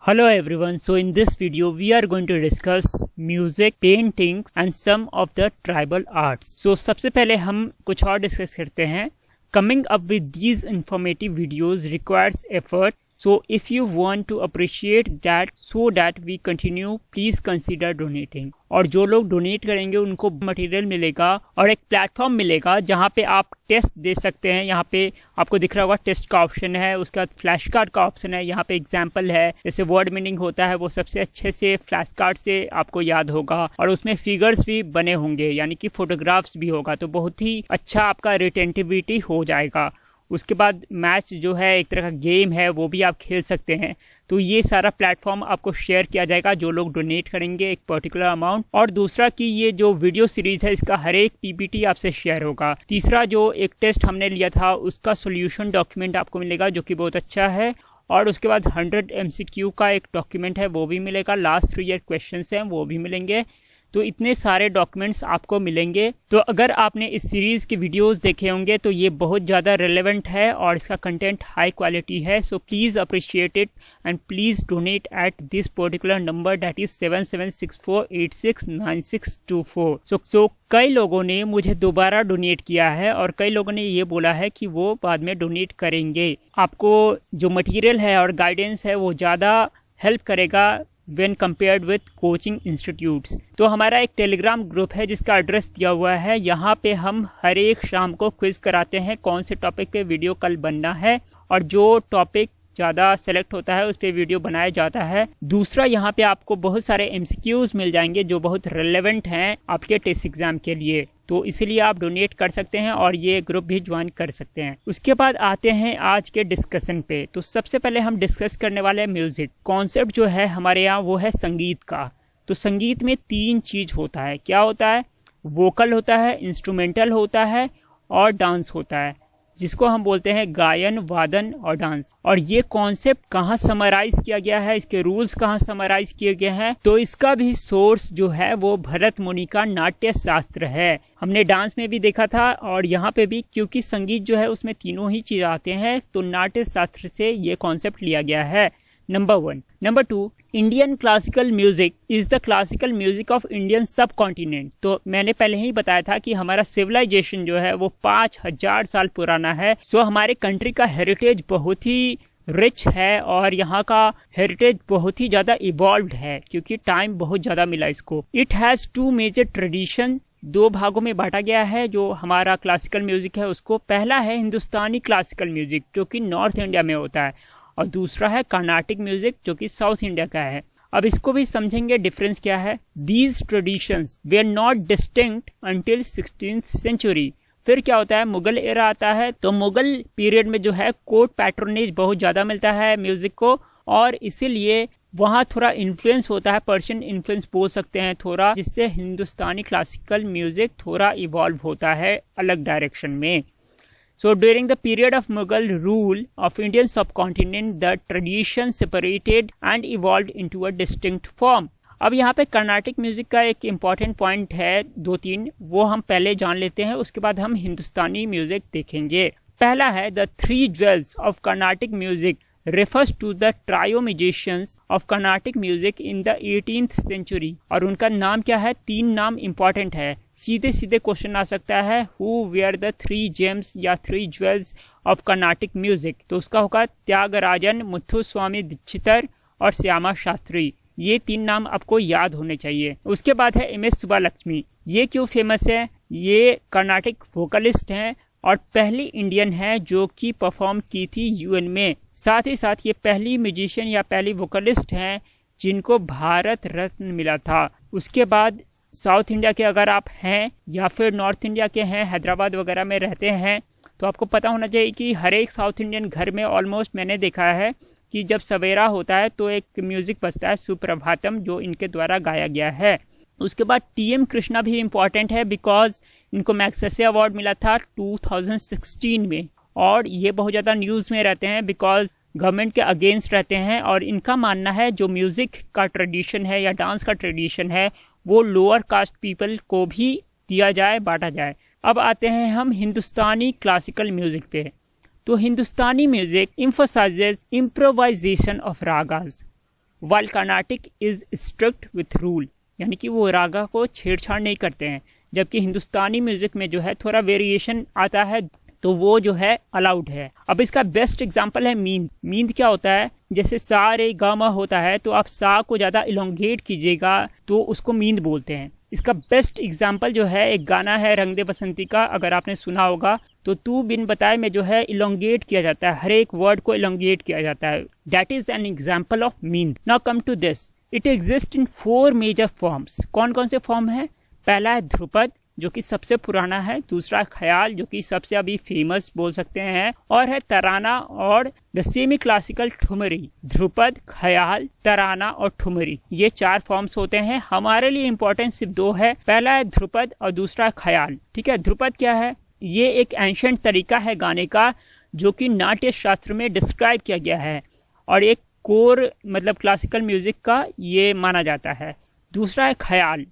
Hello everyone, so in this video we are going to discuss music, paintings and some of the tribal arts. So सबसे पहले हम कुछ और discuss करते हैं. Coming up with these informative videos requires effort. So if you want to appreciate that so that we continue, please consider donating. और जो लोग डोनेट करेंगे उनको मटेरियल मिलेगा और एक प्लेटफॉर्म मिलेगा जहाँ पे आप टेस्ट दे सकते हैं. यहाँ पे आपको दिख रहा होगा टेस्ट का ऑप्शन है, उसके बाद फ्लैश कार्ड का ऑप्शन है. यहाँ पे एग्जाम्पल है, जैसे वर्ड मीनिंग होता है वो सबसे अच्छे से फ्लैश कार्ड से आपको याद होगा और उसमें फिगर्स भी बने होंगे यानी कि फोटोग्राफ्स भी होगा, तो बहुत ही अच्छा आपका रिटेंटिविटी हो जाएगा. उसके बाद मैच जो है एक तरह का गेम है वो भी आप खेल सकते हैं. तो ये सारा प्लेटफॉर्म आपको शेयर किया जाएगा जो लोग डोनेट करेंगे एक पर्टिकुलर अमाउंट. और दूसरा कि ये जो वीडियो सीरीज है इसका हर एक पीपीटी आपसे शेयर होगा. तीसरा जो एक टेस्ट हमने लिया था उसका सोल्यूशन डॉक्यूमेंट आपको मिलेगा जो कि बहुत अच्छा है. और उसके बाद 100 MCQ का एक डॉक्यूमेंट है वो भी मिलेगा. लास्ट 3 ईयर क्वेश्चंस हैं वो भी मिलेंगे. तो इतने सारे डॉक्यूमेंट्स आपको मिलेंगे. तो अगर आपने इस सीरीज के वीडियोस देखे होंगे तो ये बहुत ज़्यादा रेलेवेंट है और इसका कंटेंट हाई क्वालिटी है. So please appreciate it and please donate at this particular number that is 7764869624. सो कई लोगों ने मुझे दोबारा डोनेट किया है और कई लोगों ने ये बोला है कि वो बाद में डोनेट करेंगे. आपको जो मटेरियल है और गाइडेंस है वो ज़्यादा हेल्प करेगा when compared with coaching institutes. तो हमारा एक टेलीग्राम ग्रुप है जिसका एड्रेस दिया हुआ है. यहाँ पे हम हर एक शाम को क्विज कराते हैं कौन से टॉपिक पे वीडियो कल बनना है और जो टॉपिक ज़्यादा सेलेक्ट होता है उस पर वीडियो बनाया जाता है. दूसरा यहाँ पे आपको बहुत सारे MCQs मिल जाएंगे जो बहुत रेलेवेंट हैं आपके टेस्ट एग्जाम के लिए. तो इसीलिए आप डोनेट कर सकते हैं और ये ग्रुप भी ज्वाइन कर सकते हैं. उसके बाद आते हैं आज के डिस्कशन पे. तो सबसे पहले हम डिस्कस करने वाले हैं म्यूजिक. कॉन्सेप्ट जो है हमारे यहाँ वो है संगीत का. तो संगीत में 3 चीज होता है. क्या होता है? वोकल होता है, इंस्ट्रूमेंटल होता है और डांस होता है, जिसको हम बोलते हैं गायन, वादन और डांस. और ये कॉन्सेप्ट कहाँ समराइज किया गया है, इसके रूल्स कहाँ समराइज किए गए हैं, तो इसका भी सोर्स जो है वो भरत मुनि का नाट्य शास्त्र है. हमने डांस में भी देखा था और यहाँ पे भी, क्योंकि संगीत जो है उसमें तीनों ही चीज आते हैं तो नाट्य शास्त्र से ये कॉन्सेप्ट लिया गया है. Number 1. Number 2, Indian classical music is the classical music of Indian सब कॉन्टिनेंट. तो मैंने पहले ही बताया था कि हमारा सिविलाइजेशन जो है वो 5000 साल पुराना है. सो हमारे कंट्री का हेरिटेज बहुत ही रिच है और यहाँ का हेरिटेज बहुत ही ज्यादा इवॉल्व्ड है क्योंकि टाइम बहुत ज्यादा मिला इसको. It has 2 major tradition. 2 भागों में बांटा गया है जो हमारा क्लासिकल म्यूजिक है उसको. पहला है हिंदुस्तानी क्लासिकल म्यूजिक जो कि नॉर्थ इंडिया में होता है और दूसरा है कर्नाटिक म्यूजिक जो कि साउथ इंडिया का है. अब इसको भी समझेंगे डिफरेंस क्या है. These traditions were not distinct until 16th century. फिर क्या होता है, मुगल एरा आता है. तो मुगल पीरियड में जो है कोर्ट पैट्रोनेज बहुत ज्यादा मिलता है म्यूजिक को और इसीलिए वहाँ थोड़ा इन्फ्लुएंस होता है, पर्शियन इन्फ्लुएंस बोल सकते हैं थोड़ा, जिससे हिंदुस्तानी क्लासिकल म्यूजिक थोड़ा इवॉल्व होता है अलग डायरेक्शन में. So during the period of Mughal rule of Indian subcontinent, the tradition separated and evolved into a distinct form. अब यहाँ पे कर्नाटिक म्यूजिक का एक इम्पॉर्टेंट पॉइंट है, 2-3 वो हम पहले जान लेते हैं, उसके बाद हम हिंदुस्तानी म्यूजिक देखेंगे. पहला है the 3 jewels of Carnatic music refers to the trio musicians of Carnatic music in the 18th century. और उनका नाम क्या है? 3 नाम इम्पॉर्टेंट है. सीधे सीधे क्वेश्चन आ सकता है, हु वेयर द 3 gems या 3 jewels ऑफ कर्नाटिक म्यूजिक. तो उसका होगा त्यागराजन, मुथुस्वामी दीक्षितर और श्यामा शास्त्री. ये 3 नाम आपको याद होने चाहिए. उसके बाद है MS सुब्बालक्ष्मी. ये क्यों फेमस है? ये कर्नाटिक वोकलिस्ट हैं और पहली इंडियन है जो कि परफॉर्म की थी UN में. साथ ही साथ ये पहली म्यूजिशियन या पहली वोकलिस्ट हैं जिनको भारत रत्न मिला था. उसके बाद साउथ इंडिया के अगर आप हैं या फिर नॉर्थ इंडिया के हैं, हैदराबाद वगैरह में रहते हैं, तो आपको पता होना चाहिए कि हर एक साउथ इंडियन घर में ऑलमोस्ट मैंने देखा है कि जब सवेरा होता है तो एक म्यूजिक बजता है सुप्रभातम जो इनके द्वारा गाया गया है. उसके बाद TM कृष्णा भी इम्पोर्टेंट है बिकॉज इनको मैग्सेसे अवार्ड मिला था 2016 में और ये बहुत ज़्यादा न्यूज़ में रहते हैं बिकॉज गवर्नमेंट के अगेंस्ट रहते हैं और इनका मानना है जो म्यूजिक का ट्रेडिशन है या डांस का ट्रेडिशन है वो लोअर कास्ट पीपल को भी दिया जाए, बांटा जाए. अब आते हैं हम हिंदुस्तानी क्लासिकल म्यूजिक पे. तो Hindustani music emphasizes improvisation of ragas. While Carnatic is strict with rule, यानी कि वो रागा को छेड़छाड़ नहीं करते हैं, जबकि हिंदुस्तानी म्यूजिक में जो है थोड़ा वेरिएशन आता है तो वो जो है अलाउड है। अब इसका बेस्ट एग्जांपल है मींद। मींद क्या होता है, जैसे सा रे गा मा होता है तो आप सा को ज्यादा इलोंगेट कीजिएगा तो उसको मींद बोलते हैं। इसका बेस्ट एग्जांपल जो है एक गाना है रंग दे बसंती का, अगर आपने सुना होगा तो तू बिन बताए में जो है इलोंगेट किया जाता है, हर एक वर्ड को इलोंगेट किया जाता है। That is an example of meander. Now come to this, it exist in 4 major forms. कौन कौन से फॉर्म है? पहला है ध्रुपद जो कि सबसे पुराना है, दूसरा ख्याल जो कि सबसे अभी फेमस बोल सकते हैं, और है तराना और the semi classical thumri. Dhrupad, ख्याल, तराना और ठुमरी, ये 4 फॉर्म्स होते हैं। हमारे लिए इंपॉर्टेंट सिर्फ 2 है, पहला है ध्रुपद और दूसरा ख्याल। ठीक है, ध्रुपद क्या है? ये एक एंशिएंट तरीका है गाने का जो कि नाट्य शास्त्र में डिस्क्राइब किया गया है और एक कोर मतलब क्लासिकल म्यूजिक का ये माना जाता है। दूसरा है ख्याल।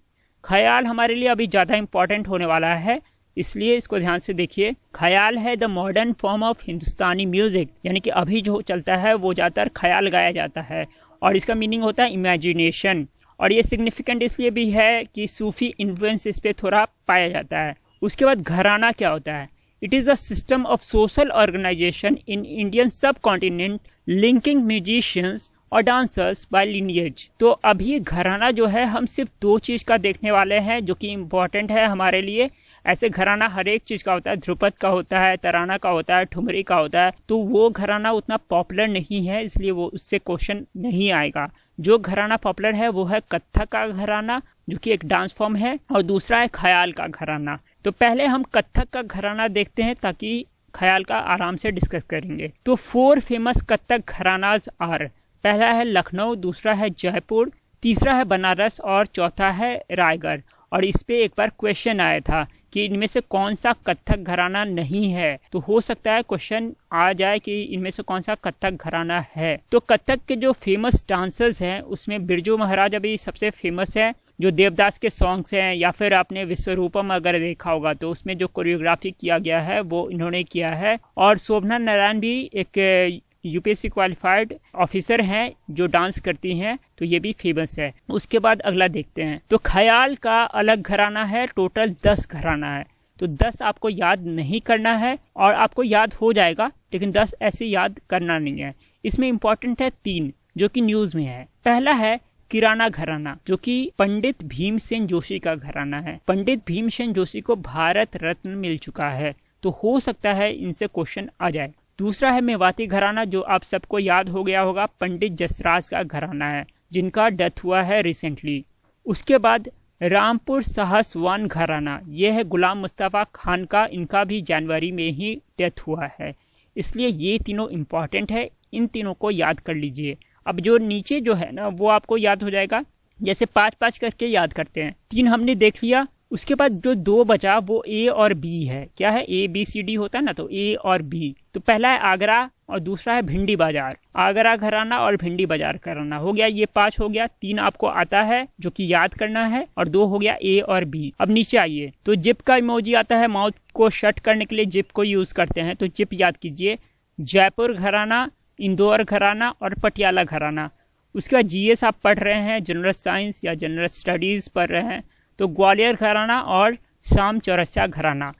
ख्याल हमारे लिए अभी ज्यादा इंपॉर्टेंट होने वाला है, इसलिए इसको ध्यान से देखिए। ख्याल है the modern form of Hindustani music, यानी कि अभी जो चलता है वो ज्यादातर ख्याल गाया जाता है और इसका मीनिंग होता है इमेजिनेशन। और ये सिग्निफिकेंट इसलिए भी है कि सूफी इन्फ्लुएंस इस पे थोड़ा पाया जाता है। उसके बाद घराना क्या होता है? It is a system of social organization in Indian subcontinent linking musicians और डांसर्स बाय लिनिएज। तो अभी घराना जो है हम सिर्फ 2 चीज का देखने वाले हैं जो कि इम्पोर्टेंट है हमारे लिए। ऐसे घराना हर एक चीज का होता है, ध्रुपद का होता है, तराना का होता है, ठुमरी का होता है, तो वो घराना उतना पॉपुलर नहीं है, इसलिए वो उससे क्वेश्चन नहीं आएगा। जो घराना पॉपुलर है वो है कत्थक का घराना जो कि एक डांस फॉर्म है, और दूसरा है ख्याल का घराना। तो पहले हम कत्थक का घराना देखते हैं ताकि ख्याल का आराम से डिस्कस करेंगे। तो 4 फेमस कत्थक घरानाज आर, पहला है लखनऊ, दूसरा है जयपुर, तीसरा है बनारस और चौथा है रायगढ़। और इस पे एक बार क्वेश्चन आया था कि इनमें से कौन सा कत्थक घराना नहीं है, तो हो सकता है क्वेश्चन आ जाए कि इनमें से कौन सा कत्थक घराना है। तो कत्थक के जो फेमस डांसर्स हैं उसमें बिरजू महाराज अभी सबसे फेमस है, जो देवदास के सॉन्ग्स हैं, या फिर आपने विश्वरूपम अगर देखा होगा तो उसमें जो कोरियोग्राफी किया गया है वो इन्होंने किया है। और शोभना नारायण भी एक यूपीएससी क्वालिफाइड ऑफिसर हैं जो डांस करती हैं, तो ये भी फेमस है। उसके बाद अगला देखते हैं। तो ख्याल का अलग घराना है, टोटल 10 घराना है। तो 10 आपको याद नहीं करना है और आपको याद हो जाएगा, लेकिन 10 ऐसे याद करना नहीं है। इसमें इंपॉर्टेंट है 3 जो कि न्यूज में है। पहला है किराना घराना जो कि पंडित भीमसेन जोशी का घराना है। पंडित भीमसेन जोशी को भारत रत्न मिल चुका है, तो हो सकता है इनसे क्वेश्चन आ जाए। दूसरा है मेवाती घराना जो आप सबको याद हो गया होगा, पंडित जसराज का घराना है जिनका डेथ हुआ है रिसेंटली। उसके बाद रामपुर साहसवान घराना, यह है गुलाम मुस्तफा खान का, इनका भी जनवरी में ही डेथ हुआ है, इसलिए ये तीनों इंपॉर्टेंट है, इन तीनों को याद कर लीजिए। अब जो नीचे जो है ना वो आपको याद हो जाएगा, जैसे 5-5 करके याद करते हैं। 3 हमने देख लिया, उसके बाद जो 2 बचा वो ए और बी है। क्या है? ABCD होता है ना, तो ए और बी। तो पहला है आगरा और दूसरा है भिंडी बाजार। आगरा घराना और भिंडी बाजार घराना हो गया, ये 5 हो गया। 3 आपको आता है जो कि याद करना है और 2 हो गया ए और बी। अब नीचे आइए, तो जिप का इमोजी आता है, माउथ को शट करने के लिए जिप को यूज करते हैं, तो जिप याद कीजिए। जयपुर घराना, इंदौर घराना और पटियाला घराना। उसके बाद GS आप पढ़ रहे हैं, जनरल साइंस या जनरल स्टडीज पढ़ रहे हैं, तो ग्वालियर घराना और शाम चौरसिया घराना।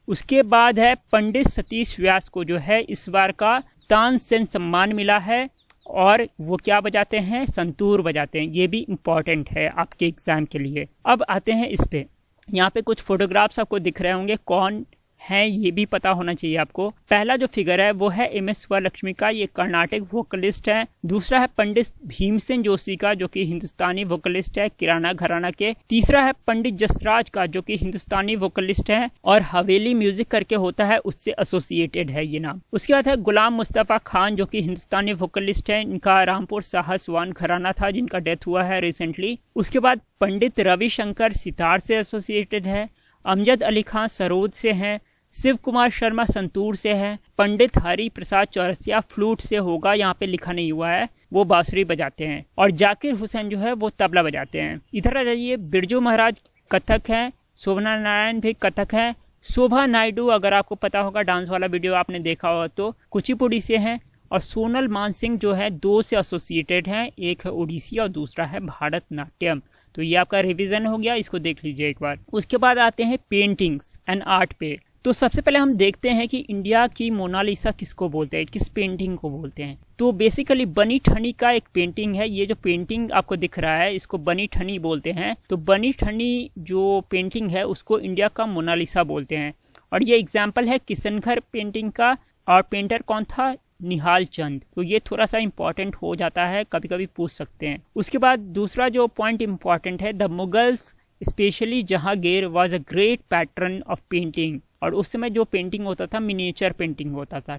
उसके बाद है पंडित सतीश व्यास को जो है इस बार का तानसेन सम्मान मिला है, और वो क्या बजाते हैं? संतूर बजाते हैं। ये भी इम्पोर्टेंट है आपके एग्जाम के लिए। अब आते हैं इस पे, यहाँ पे कुछ फोटोग्राफ्स आपको दिख रहे होंगे, कौन है ये भी पता होना चाहिए आपको। पहला जो फिगर है वो है MS वरलक्ष्मी का, ये कर्नाटक वोकलिस्ट है। दूसरा है पंडित भीमसेन जोशी का जो कि हिंदुस्तानी वोकलिस्ट है किराना घराना के। तीसरा है पंडित जसराज का जो कि हिंदुस्तानी वोकलिस्ट है और हवेली म्यूजिक करके होता है, उससे एसोसिएटेड है ये नाम। उसके बाद है गुलाम मुस्तफा खान जो कि हिंदुस्तानी वोकलिस्ट है, इनका रामपुर साहसवान घराना था जिनका डेथ हुआ है रिसेंटली। उसके बाद पंडित रविशंकर सितार से एसोसिएटेड है। अमजद अली खान सरोद से हैं। शिव कुमार शर्मा संतूर से है। पंडित हरि प्रसाद चौरसिया फ्लूट से होगा, यहाँ पे लिखा नहीं हुआ है, वो बांसुरी बजाते हैं। और जाकिर हुसैन जो है वो तबला बजाते हैं। इधर आ जाइए, बिरजू महाराज कथक है, शोभना नारायण भी कथक है। शोभा नायडू अगर आपको पता होगा, डांस वाला वीडियो आपने देखा होगा तो कुचिपुड़ी से हैं। और सोनल मानसिंह जो है 2 से एसोसिएटेड हैं, एक है ओडिसी और दूसरा है भारतनाट्यम। तो ये आपका रिवीजन हो गया, इसको देख लीजिए एक बार। उसके बाद आते हैं पेंटिंग्स एंड आर्ट पे। तो सबसे पहले हम देखते हैं कि इंडिया की मोनालिसा किसको बोलते हैं, किस पेंटिंग को बोलते हैं। तो बेसिकली बनी ठनी का एक पेंटिंग है। ये जो पेंटिंग आपको दिख रहा है इसको बनी ठनी बोलते हैं। तो बनी ठनी जो पेंटिंग है उसको इंडिया का मोनालिसा बोलते हैं। और ये एग्जाम्पल है किशनगढ़ पेंटिंग का, और पेंटर कौन था, निहाल चंद। तो ये थोड़ा सा इंपॉर्टेंट हो जाता है, कभी कभी पूछ सकते हैं। उसके बाद दूसरा जो पॉइंट इंपॉर्टेंट है, the Mughals specially Jahangir was a great pattern of painting. और उस समय जो पेंटिंग होता था मिनिएचर पेंटिंग होता था।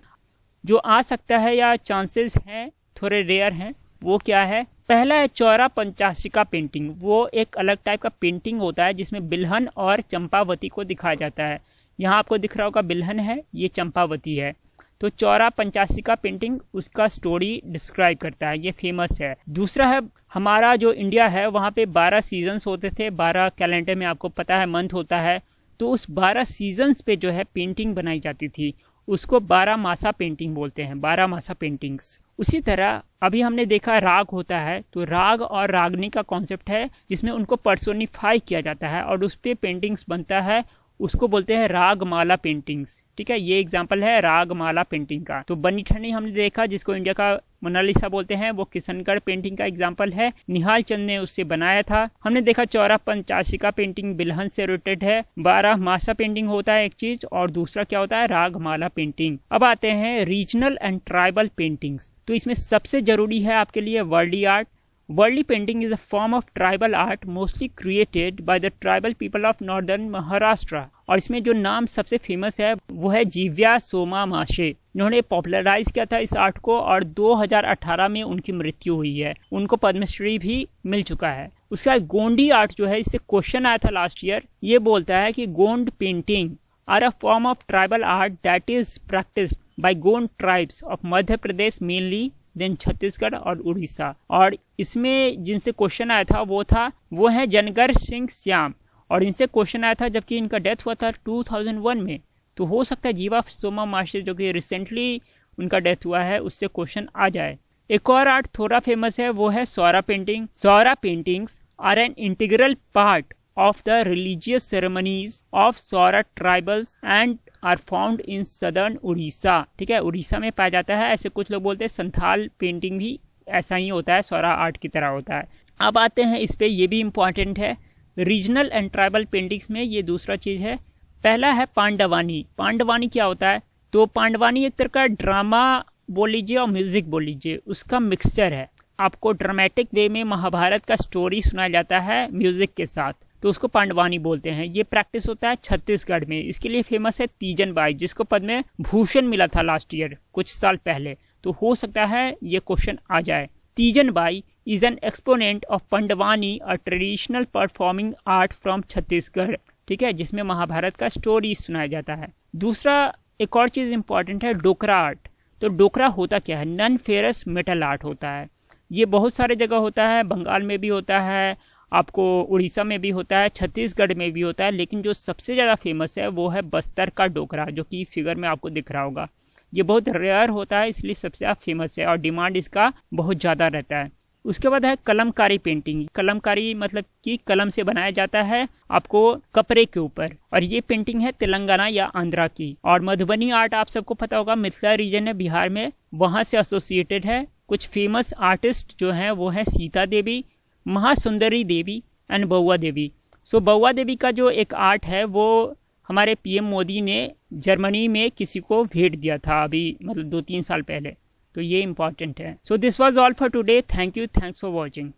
जो आ सकता है या चांसेस हैं, थोड़े रेयर हैं, वो क्या है, पहला है चौरा पंचाशिका पेंटिंग। वो एक अलग टाइप का पेंटिंग होता है जिसमें बिल्हन और चंपावती को दिखाया जाता है। यहाँ आपको दिख रहा होगा बिल्हन है, ये चंपावती है। तो चौरा पंचाशिका पेंटिंग उसका स्टोरी डिस्क्राइब करता है, ये फेमस है। दूसरा है हमारा जो इंडिया है वहाँ पे 12 सीजन्स होते थे, 12 कैलेंडर में आपको पता है मंथ होता है। तो उस 12 सीजन्स पे जो है पेंटिंग बनाई जाती थी, उसको 12 मासा पेंटिंग बोलते हैं, 12 मासा पेंटिंग्स। उसी तरह अभी हमने देखा राग होता है, तो राग और रागनी का कॉन्सेप्ट है जिसमें उनको पर्सोनिफाई किया जाता है और उस पर पेंटिंग्स बनता है, उसको बोलते हैं रागमाला पेंटिंग्स। ठीक है, ये एग्जाम्पल है रागमाला पेंटिंग का। तो बनी ठनी हमने देखा जिसको इंडिया का मोनालिसा बोलते हैं, वो किशनगढ़ पेंटिंग का एग्जाम्पल है, निहाल चंद ने उससे बनाया था। हमने देखा चौरा पंचाशिका पेंटिंग बिल्हन से रिलेटेड है, 12 मासा पेंटिंग होता है एक चीज, और दूसरा क्या होता है, रागमाला पेंटिंग। अब आते हैं रीजनल एंड ट्राइबल पेंटिंग्स। तो इसमें सबसे जरूरी है आपके लिए Worli art. Worli painting is a form of tribal art mostly created by the tribal people of northern Maharashtra। और इसमें जो नाम सबसे फेमस है वो है जीव्या सोमा माशे। इन्होंने पॉपुलराइज किया था इस आर्ट को और 2018 में उनकी मृत्यु हुई है। उनको पद्मश्री भी मिल चुका है। उसके बाद गोंडी आर्ट जो है, इससे क्वेश्चन आया था लास्ट ईयर, ये बोलता है कि Gond painting are a form of tribal art that is practised by Gond tribes of Madhya Pradesh mainly, then Chhattisgarh और उड़ीसा। और इसमें जिनसे क्वेश्चन आया था वो है जनगर सिंह श्याम, और इनसे क्वेश्चन आया था जबकि इनका डेथ हुआ था 2001 में। तो हो सकता है जीवा सोमा माशे जो कि रिसेंटली उनका डेथ हुआ है उससे क्वेश्चन आ जाए। एक और आर्ट थोड़ा फेमस है, वो है Saura painting. Saura paintings are an integral part of the religious ceremonies of Saura tribals and are found in southern Orissa. ठीक है, उड़ीसा में पाया जाता है। ऐसे कुछ लोग बोलते हैं संथाल पेंटिंग भी ऐसा ही होता है, सौरा आर्ट की तरह होता है। अब आते हैं इस पे, ये भी इम्पोर्टेंट है। रीजनल एंड ट्राइबल पेंटिंग्स में ये दूसरा चीज है। पहला है पांडवानी। पांडवानी क्या होता है, तो पांडवानी एक तरह का ड्रामा बोल लीजिए और म्यूजिक बोल लीजिए, उसका मिक्सचर है। आपको ड्रामेटिक वे में महाभारत का स्टोरी सुनाया जाता है म्यूजिक के साथ, तो उसको पांडवानी बोलते हैं। ये प्रैक्टिस होता है छत्तीसगढ़ में। इसके लिए फेमस है तीजन बाई, जिसको पद्म भूषण मिला था लास्ट ईयर, कुछ साल पहले। तो हो सकता है ये क्वेश्चन आ जाए। Teejan Bai is an exponent of Pandavani, a traditional performing art from Chhattisgarh. ठीक है, जिसमें महाभारत का स्टोरी सुनाया जाता है। दूसरा एक और चीज इंपॉर्टेंट है, डोकरा आर्ट। तो डोकरा होता क्या है, नॉन फेरस मेटल आर्ट होता है। ये बहुत सारे जगह होता है, बंगाल में भी होता है, आपको उड़ीसा में भी होता है, छत्तीसगढ़ में भी होता है, लेकिन जो सबसे ज़्यादा फेमस है वो है बस्तर का डोकरा, जो कि फिगर में आपको दिख रहा होगा। ये बहुत रेयर होता है, इसलिए सबसे ज़्यादा फेमस है और डिमांड इसका बहुत ज़्यादा रहता है। उसके बाद है कलमकारी पेंटिंग। कलमकारी मतलब कि कलम से बनाया जाता है आपको कपड़े के ऊपर, और ये पेंटिंग है तेलंगाना या आंध्रा की। और मधुबनी आर्ट आप सबको पता होगा, मिथिला रीजन है बिहार में, वहाँ से एसोसिएटेड है। कुछ फेमस आर्टिस्ट जो हैं वो है सीता देवी, महासुंदरी देवी एंड बउआ देवी। सो बउआ देवी का जो एक आर्ट है वो हमारे पीएम मोदी ने जर्मनी में किसी को भेंट दिया था, अभी मतलब 2-3 साल पहले। तो ये इम्पोर्टेंट है। So this was all for today. Thank you, thanks for watching.